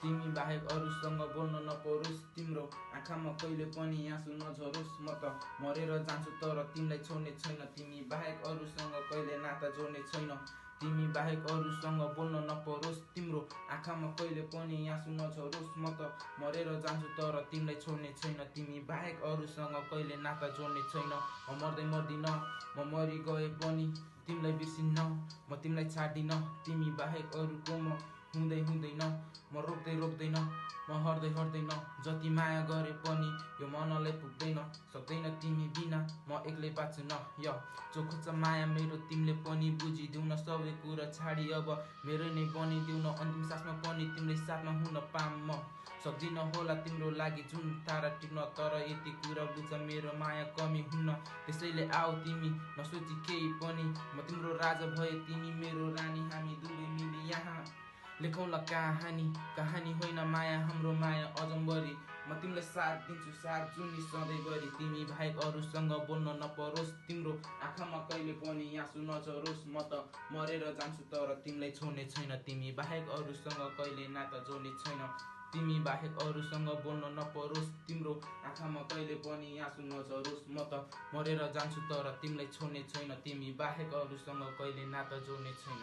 तिमी बाहेक अरूसँग बोल्न नपरोस्, तिम्रो आँखामा कहिले पनि आँसु नझरोस्। म त मरेर जान्छु तर तिमीलाई छोड्ने छैन, तिमी बाहेक अरूसँग कहिले नाता जोड्ने छैन। तिमी बाहेक अरूसँग बोल्न नपरोस्, तिम्रो आँखामा कहिले पनि आँसु नझरोस्। म त मरेर जान्छु तर तिमीलाई छोड्ने छैन, तिमी बाहेक अरूसँग कहिले नाता जोड्ने छैन। म मर्दै मर्दिन, म मरि गए पनि तिमीलाई बिर्सिन्न, म तिमीलाई छाड्दिन। तिमी बाहेक अरूको म हुँदैन, म रोक्दैन, म हट्दैन। जति माया गरे पनि यो मनलाई पुग्दैन, सक्दैन तिमी बिना म एक्लै बाँच्न। जो खोज्छ माया मेरो तिमीले पनि बुझिदेऊ न, सबै कुरा छाडी अब मेरो नै बनिदेऊ न। अन्तिम सासमा पनि तिम्रै साथमा हुन पाऊँ म, सक्दिन होला तिम्रो लागि जुन तारा टिप्न, तर यति कुरा बुझ मेरो माया कमी हुन्न। त्यसैले आऊ तिमी नसोची केही पनि, म तिम्रो राजा भए तिमी मेरो रानी, हामी दुवै मिली यहाँ लेखौँला कहानी होइन माया हाम्रो माया अजम्बरी। म तिमीलाई साथ दिन्छु साथ जुनी सधैँभरि, तिमी बाहेक अरूसँग बोल्न नपरोस्, तिम्रो आँखामा कहिले पनि आँसु नझरोस्। म त मरेर जान्छु तर तिमीलाई छोड्ने छैन, तिमी बाहेक अरूसँग कहिले नाता जोड्ने छैन। तिमी बाहेक अरूसँग बोल्न नपरोस्, तिम्रो आँखामा कहिले पनि आँसु नझरोस्। म त मरेर जान्छु तर तिमीलाई छोड्ने छैन, तिमी बाहेक अरूसँग कहिले नाता जोड्ने छैन।